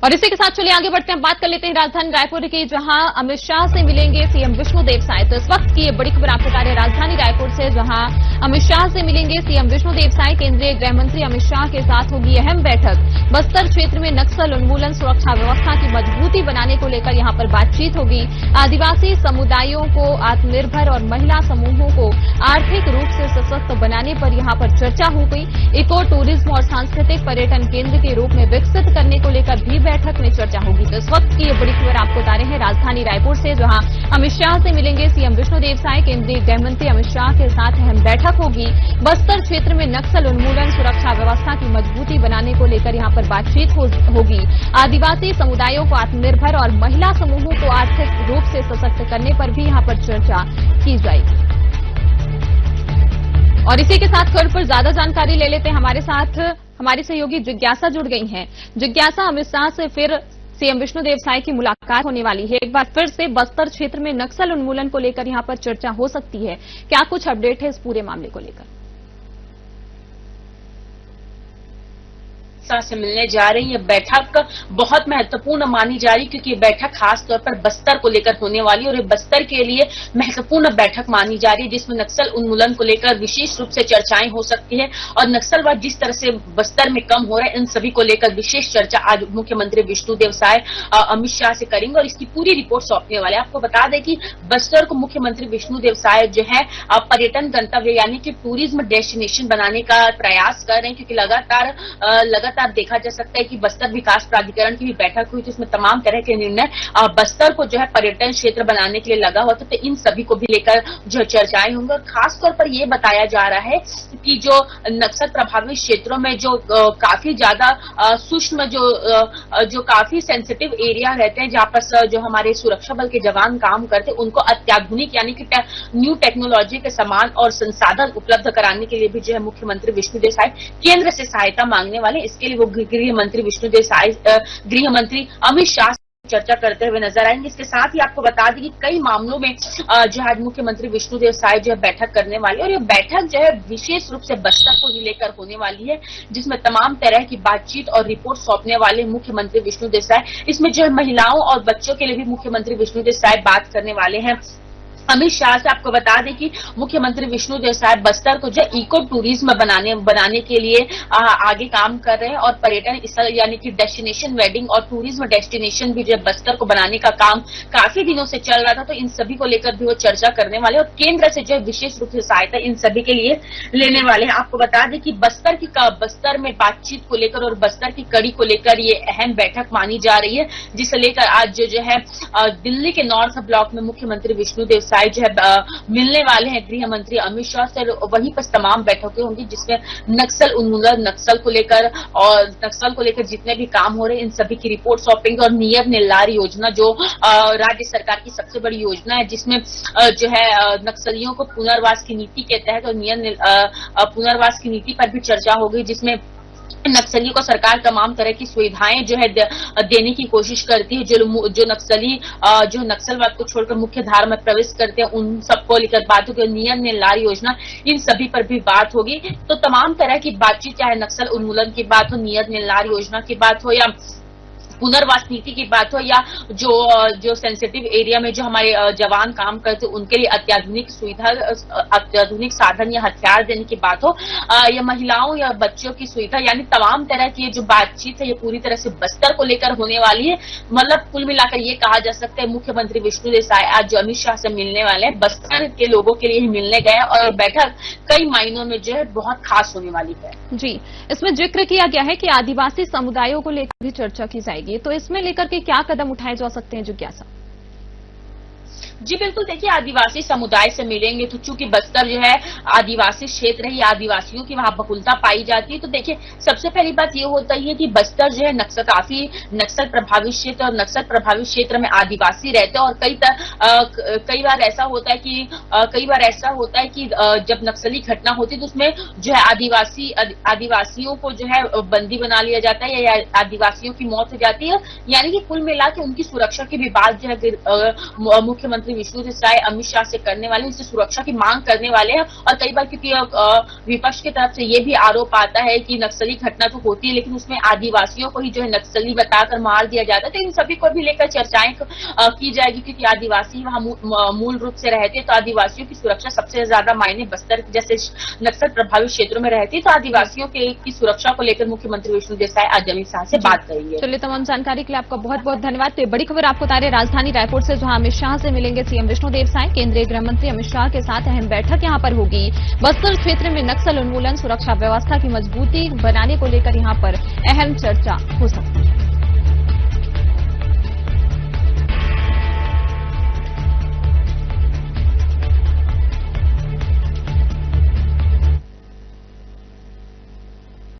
और इसी के साथ चलिए आगे बढ़ते हैं, बात कर लेते हैं राजधानी रायपुर की, जहां अमित शाह से मिलेंगे सीएम विष्णुदेव साय। तो इस वक्त की ये बड़ी खबर आपको बता रहे राजधानी रायपुर से, जहां अमित शाह से मिलेंगे सीएम विष्णुदेव साय। केंद्रीय गृह मंत्री अमित शाह के साथ होगी अहम बैठक। बस्तर क्षेत्र में नक्सल उन्मूलन सुरक्षा व्यवस्था की मजबूती बनाने को लेकर यहां पर बातचीत होगी। आदिवासी समुदायों को आत्मनिर्भर और महिला समूहों को आर्थिक रूप से सशक्त बनाने पर यहां पर चर्चा हो गई। इको टूरिज्म और सांस्कृतिक पर्यटन केंद्र के रूप में विकसित करने को लेकर भी बैठक में चर्चा होगी। तो इस वक्त की ये बड़ी खबर आपको बता रहे हैं राजधानी रायपुर से, जहां अमित शाह से मिलेंगे सीएम विष्णुदेव साय। केंद्रीय गृह मंत्री अमित शाह के साथ अहम बैठक होगी। बस्तर क्षेत्र में नक्सल उन्मूलन सुरक्षा व्यवस्था की मजबूती बनाने को लेकर यहां पर बातचीत होगी। आदिवासी समुदायों को आत्मनिर्भर और महिला समूहों को आर्थिक रूप से सशक्त करने पर भी यहां पर चर्चा की जाएगी। और इसी के साथ खबर पर ज्यादा जानकारी ले लेते हैं, हमारे साथ हमारी सहयोगी जिज्ञासा जुड़ गई हैं। जिज्ञासा, अमित शाह से फिर सीएम विष्णुदेव साय की मुलाकात होने वाली है। एक बार फिर से बस्तर क्षेत्र में नक्सल उन्मूलन को लेकर यहां पर चर्चा हो सकती है, क्या कुछ अपडेट है इस पूरे मामले को लेकर? से मिलने जा रही है। बैठक बहुत महत्वपूर्ण मानी जा रही, क्योंकि ये बैठक खास तौर पर बस्तर को लेकर होने वाली है और ये बस्तर के लिए महत्वपूर्ण बैठक मानी जा रही है, जिसमें नक्सल उन्मूलन को लेकर विशेष रूप से चर्चाएं हो सकती है और नक्सलवाद जिस तरह से बस्तर में कम हो रहा है, इन सभी को लेकर विशेष चर्चा आज मुख्यमंत्री विष्णुदेव साय अमित शाह से करेंगे और इसकी पूरी रिपोर्ट सौंपने वाले। आपको बता दें कि बस्तर को मुख्यमंत्री विष्णुदेव साय जो है पर्यटन गंतव्य यानी कि टूरिज्म डेस्टिनेशन बनाने का प्रयास कर रहे हैं, क्योंकि लगातार देखा जा सकता है कि बस्तर विकास प्राधिकरण की भी बैठक हुई थी, उसमें तमाम तरह के निर्णय बस्तर को जो है पर्यटन क्षेत्र बनाने के लिए लगा हुआ था। तो इन सभी को भी लेकर जो चर्चाएं होंगी और खासतौर पर यह बताया जा रहा है कि जो नक्सल प्रभावित क्षेत्रों में जो काफी ज्यादा सूक्ष्म जो काफी सेंसिटिव एरिया रहते हैं, जहां पर जो हमारे सुरक्षा बल के जवान काम करते हैं, उनको अत्याधुनिक यानी कि न्यू टेक्नोलॉजी के सामान और संसाधन उपलब्ध कराने के लिए भी जो है मुख्यमंत्री विष्णुदेव साय केंद्र से सहायता मांगने वाले। इसके लिए वो गृह मंत्री विष्णुदेव साय गृह मंत्री अमित शाह चर्चा करते हुए नजर आएंगे। इसके साथ ही आपको बता दें कि कई मामलों में जो है मुख्यमंत्री विष्णुदेव साय जो है बैठक करने वाले और ये बैठक जो है विशेष रूप से बस्तर को ही लेकर होने वाली है, जिसमें तमाम तरह की बातचीत और रिपोर्ट सौंपने वाले मुख्यमंत्री विष्णुदेव साय। इसमें जो है महिलाओं और बच्चों के लिए भी मुख्यमंत्री विष्णुदेव साय बात करने वाले हैं। अमित शाह से आपको बता दें कि मुख्यमंत्री विष्णुदेव साय बस्तर को जो इको टूरिज्म बनाने के लिए आगे काम कर रहे हैं और पर्यटन यानी कि डेस्टिनेशन वेडिंग और टूरिज्म डेस्टिनेशन भी जो बस्तर को बनाने का काम काफी दिनों से चल रहा था। तो इन सभी को लेकर भी वो चर्चा करने वाले और केंद्र से जो विशेष रूप से सहायता इन सभी के लिए लेने वाले हैं। आपको बता दें कि बस्तर में बातचीत को लेकर और बस्तर की कड़ी को लेकर ये अहम बैठक मानी जा रही है, जिसे लेकर आज जो है दिल्ली के नॉर्थ ब्लॉक में मुख्यमंत्री विष्णुदेव साय जो है मिलने वाले हैं गृह मंत्री अमित शाह से। वहीं पर तमाम बैठकें होंगी जिसमें नक्सल उन्मूलन, नक्सल को लेकर जितने भी काम हो रहे हैं इन सभी की रिपोर्ट सौंपेंगे। और नियत निर्लार योजना जो राज्य सरकार की सबसे बड़ी योजना है, जिसमें जो है नक्सलियों को पुनर्वास की नीति के तहत और पुनर्वास की नीति पर भी चर्चा होगी, जिसमें नक्सलियों को सरकार तमाम तरह की सुविधाएं जो है देने की कोशिश करती है। जो नक्सली जो नक्सलवाद को छोड़कर मुख्य धारा में प्रवेश करते हैं उन सबको लेकर बात होगी। नियत निर्लार योजना इन सभी पर भी बात होगी। तो तमाम तरह की बातचीत, चाहे नक्सल उन्मूलन की बात हो, नियत निर्लार योजना की बात हो या पुनर्वास नीति की बात हो या जो सेंसिटिव एरिया में जो हमारे जवान काम करते हैं उनके लिए अत्याधुनिक सुविधा, अत्याधुनिक साधन या हथियार देने की बात हो या महिलाओं या बच्चों की सुविधा, यानी तमाम तरह की जो बातचीत है ये पूरी तरह से बस्तर को लेकर होने वाली है। मतलब कुल मिलाकर ये कहा जा सकता है मुख्यमंत्री विष्णुदेव साय आज जो अमित शाह से मिलने वाले हैं बस्तर के लोगों के लिए ही मिलने गए और बैठक कई मायनों में जो है बहुत खास होने वाली है। जी, इसमें जिक्र किया गया है कि आदिवासी समुदायों को लेकर भी चर्चा की जाएगी, तो इसमें लेकर के क्या कदम उठाए जा सकते हैं जिज्ञासा? जी बिल्कुल, देखिए आदिवासी समुदाय से मिलेंगे तो चूंकि बस्तर जो है आदिवासी क्षेत्र है, आदिवासियों की वहां बहुलता पाई जाती है। तो देखिए सबसे पहली बात ये होता है कि बस्तर जो है काफी नक्सल प्रभावित क्षेत्र और नक्सल प्रभावित क्षेत्र में आदिवासी रहते हैं और कई बार ऐसा होता है कि जब नक्सली घटना होती है तो उसमें जो है आदिवासियों को जो है बंदी बना लिया जाता है या आदिवासियों की मौत हो जाती है। यानी कि कुल मिला के उनकी सुरक्षा की भी बात जो है मुख्यमंत्री मंत्री विष्णु देव अमित शाह से करने वाले, उनसे सुरक्षा की मांग करने वाले हैं। और कई बार क्योंकि विपक्ष की तरफ से ये भी आरोप आता है कि नक्सली घटना तो होती है लेकिन उसमें आदिवासियों को ही जो है नक्सली बताकर मार दिया जाता है। तो इन सभी को भी लेकर चर्चाएं की जाएगी क्योंकि आदिवासी वहां मूल रूप से रहते, तो आदिवासियों की सुरक्षा सबसे ज्यादा मायने बस्तर जैसे नक्सल प्रभावित क्षेत्रों में रहती है। तो आदिवासियों की सुरक्षा को लेकर मुख्यमंत्री विष्णु देव आज अमित शाह से बात करेंगे। चलिए, तमाम जानकारी के लिए आपका बहुत बहुत धन्यवाद। तो बड़ी खबर आपको बता रहे राजधानी रायपुर से, जहां अमित शाह से मिलेंगे सीएम विष्णु देव साय। केंद्रीय गृह मंत्री अमित शाह के साथ अहम बैठक यहां पर होगी। बस्तर क्षेत्र में नक्सल उन्मूलन, सुरक्षा व्यवस्था की मजबूती बनाने को लेकर यहां पर अहम चर्चा हो सकती है।